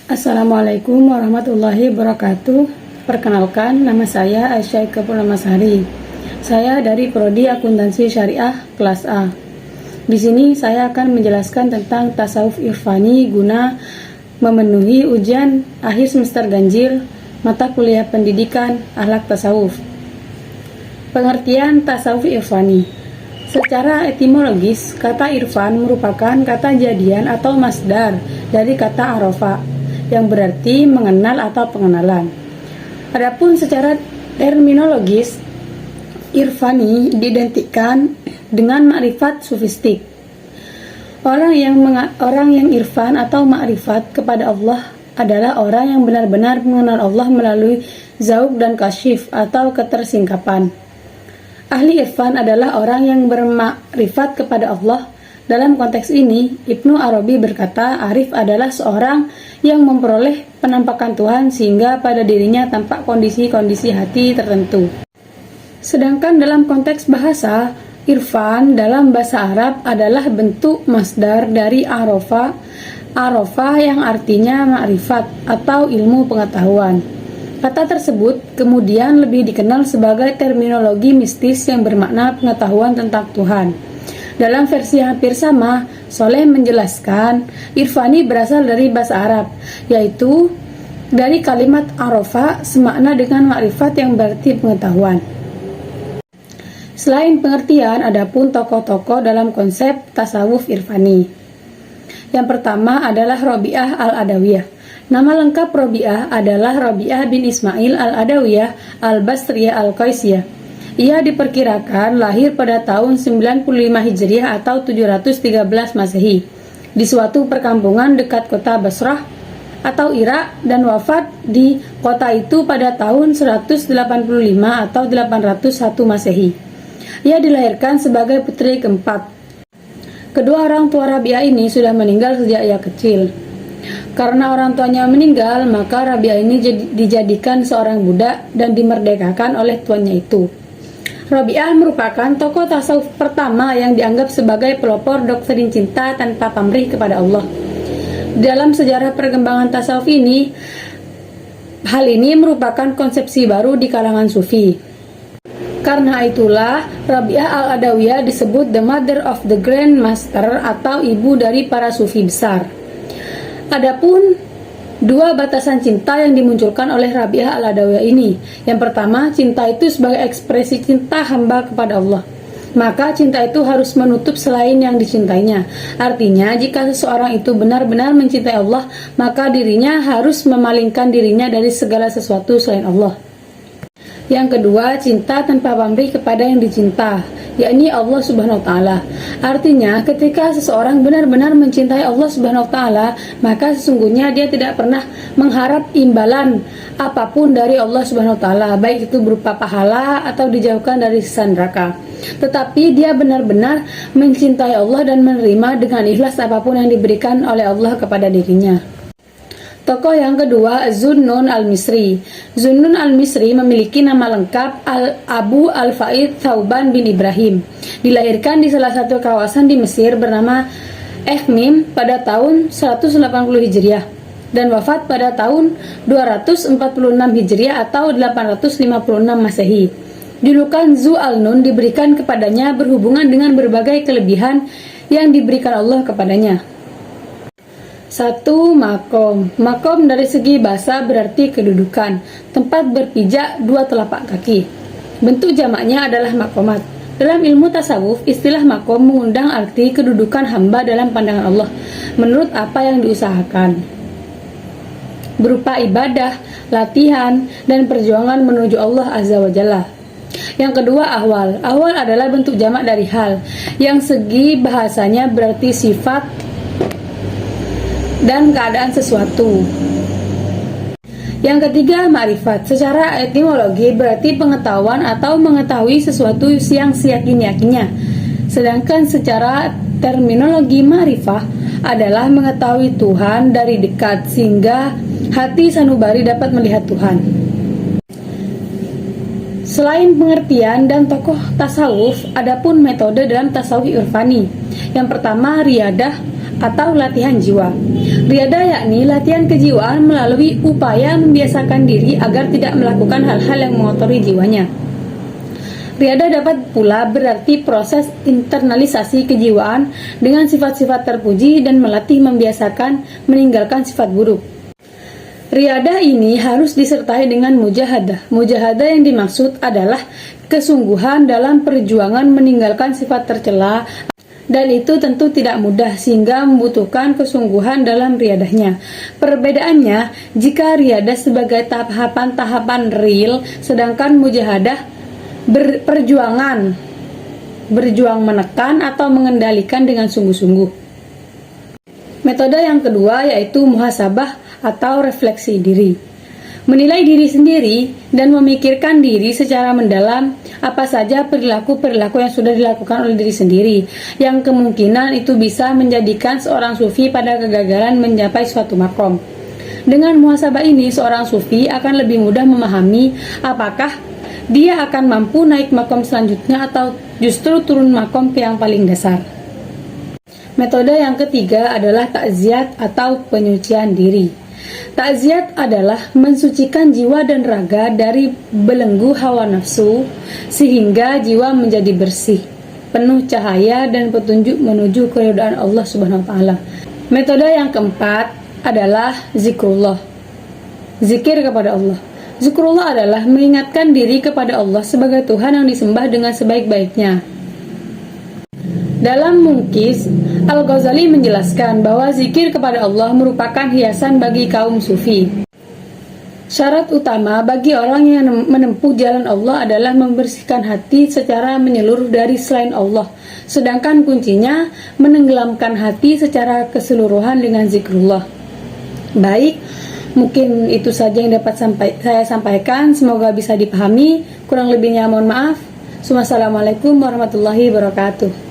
Assalamualaikum warahmatullahi wabarakatuh. Perkenalkan, nama saya Aisyah Purnamasari. Saya dari Prodi Akuntansi Syariah kelas A. Di sini saya akan menjelaskan tentang tasawuf irfani guna memenuhi ujian akhir semester ganjil mata kuliah pendidikan akhlak tasawuf. Pengertian tasawuf irfani. Secara etimologis, kata irfan merupakan kata jadian atau masdar dari kata arafa, yang berarti mengenal atau pengenalan. Adapun secara terminologis, irfani diidentikan dengan makrifat sufistik. Orang yang irfan atau makrifat kepada Allah adalah orang yang benar-benar mengenal Allah melalui zauq dan kasyif atau ketersingkapan. Ahli irfan adalah orang yang bermakrifat kepada Allah. Dalam konteks ini, Ibnu Arabi berkata, arif adalah seorang yang memperoleh penampakan Tuhan sehingga pada dirinya tampak kondisi-kondisi hati tertentu. Sedangkan dalam konteks bahasa, irfan dalam bahasa Arab adalah bentuk masdar dari arafa yang artinya ma'rifat atau ilmu pengetahuan. Kata tersebut kemudian lebih dikenal sebagai terminologi mistis yang bermakna pengetahuan tentang Tuhan. Dalam versi yang hampir sama, Soleh menjelaskan, irfani berasal dari bahasa Arab, yaitu dari kalimat arafa semakna dengan makrifat yang berarti pengetahuan. Selain pengertian, adapun tokoh-tokoh dalam konsep tasawuf irfani. Yang pertama adalah Rabi'ah al-Adawiyah. Nama lengkap Rabi'ah adalah Rabi'ah bin Ismail al-Adawiyah al-Basriyah al-Qaisiyah. Ia diperkirakan lahir pada tahun 95 Hijriah atau 713 Masehi di suatu perkampungan dekat kota Basrah atau Irak dan wafat di kota itu pada tahun 185 atau 801 Masehi. Ia dilahirkan sebagai putri keempat. Kedua orang tua Rabi'ah ini sudah meninggal sejak ia kecil. Karena orang tuanya meninggal, maka Rabi'ah ini dijadikan seorang budak dan dimerdekakan oleh tuannya itu. Rabi'ah merupakan tokoh tasawuf pertama yang dianggap sebagai pelopor doktrin cinta tanpa pamrih kepada Allah. Dalam sejarah perkembangan tasawuf ini, hal ini merupakan konsepsi baru di kalangan sufi. Karena itulah, Rabi'ah al-Adawiyah disebut the mother of the Grand Master atau ibu dari para sufi besar. Adapun dua batasan cinta yang dimunculkan oleh Rabi'ah al-Adawiyah ini. Yang pertama, cinta itu sebagai ekspresi cinta hamba kepada Allah. Maka cinta itu harus menutup selain yang dicintainya. Artinya, jika seseorang itu benar-benar mencintai Allah, maka dirinya harus memalingkan dirinya dari segala sesuatu selain Allah. Yang kedua, cinta tanpa pamrih kepada yang dicinta, yakni Allah Subhanahu wa taala. Artinya, ketika seseorang benar-benar mencintai Allah Subhanahu wa taala, maka sesungguhnya dia tidak pernah mengharap imbalan apapun dari Allah Subhanahu wa taala, baik itu berupa pahala atau dijauhkan dari siksa neraka. Tetapi dia benar-benar mencintai Allah dan menerima dengan ikhlas apapun yang diberikan oleh Allah kepada dirinya. Tokoh yang kedua, Zunnun al-Misri. Zunnun al-Misri memiliki nama lengkap Abu al-Faid Thauban bin Ibrahim. Dilahirkan di salah satu kawasan di Mesir bernama Ekhmim pada tahun 180 Hijriah dan wafat pada tahun 246 Hijriah atau 856 Masehi. Julukan Zu al-Nun diberikan kepadanya berhubungan dengan berbagai kelebihan yang diberikan Allah kepadanya. 1. Makom. Makom dari segi bahasa berarti kedudukan, tempat berpijak dua telapak kaki. Bentuk jamaknya adalah makomat. Dalam ilmu tasawuf, istilah makom mengundang arti kedudukan hamba dalam pandangan Allah menurut apa yang diusahakan, berupa ibadah, latihan, dan perjuangan menuju Allah Azza wa Jalla. Yang kedua, ahwal. Ahwal adalah bentuk jamak dari hal, yang segi bahasanya berarti sifat dan keadaan sesuatu. Yang ketiga, ma'rifat. Secara etimologi berarti pengetahuan atau mengetahui sesuatu yang seyakin-yakinnya. Sedangkan secara terminologi ma'rifah adalah mengetahui Tuhan dari dekat sehingga hati sanubari dapat melihat Tuhan. Selain pengertian dan tokoh tasawuf, adapun metode dalam tasawuf irfani. Yang pertama, riyadah atau latihan jiwa. Riyadah yakni latihan kejiwaan melalui upaya membiasakan diri agar tidak melakukan hal-hal yang mengotori jiwanya. Riyadah dapat pula berarti proses internalisasi kejiwaan dengan sifat-sifat terpuji dan melatih membiasakan meninggalkan sifat buruk. Riyadah ini harus disertai dengan mujahadah. Mujahadah yang dimaksud adalah kesungguhan dalam perjuangan meninggalkan sifat tercela, dan itu tentu tidak mudah sehingga membutuhkan kesungguhan dalam riyadahnya. Perbedaannya, jika riyadah sebagai tahapan-tahapan real, sedangkan mujahadah berjuang menekan atau mengendalikan dengan sungguh-sungguh. Metode yang kedua yaitu muhasabah atau refleksi diri. Menilai diri sendiri dan memikirkan diri secara mendalam apa saja perilaku-perilaku yang sudah dilakukan oleh diri sendiri, yang kemungkinan itu bisa menjadikan seorang sufi pada kegagalan mencapai suatu makom. Dengan muhasabah ini, seorang sufi akan lebih mudah memahami apakah dia akan mampu naik makom selanjutnya atau justru turun makom ke yang paling dasar. Metode yang ketiga adalah takziat atau penyucian diri. Takziat adalah mensucikan jiwa dan raga dari belenggu hawa nafsu sehingga jiwa menjadi bersih, penuh cahaya dan petunjuk menuju keridhaan Allah Subhanahu wa taala. Metode yang keempat adalah zikrullah. Zikir kepada Allah. Zikrullah adalah mengingatkan diri kepada Allah sebagai Tuhan yang disembah dengan sebaik-baiknya. Dalam Munkis, Al-Ghazali menjelaskan bahwa zikir kepada Allah merupakan hiasan bagi kaum sufi. Syarat utama bagi orang yang menempuh jalan Allah adalah membersihkan hati secara menyeluruh dari selain Allah. Sedangkan kuncinya menenggelamkan hati secara keseluruhan dengan zikrullah. Baik, mungkin itu saja yang dapat saya sampaikan. Semoga bisa dipahami. Kurang lebihnya mohon maaf. Wassalamualaikum warahmatullahi wabarakatuh.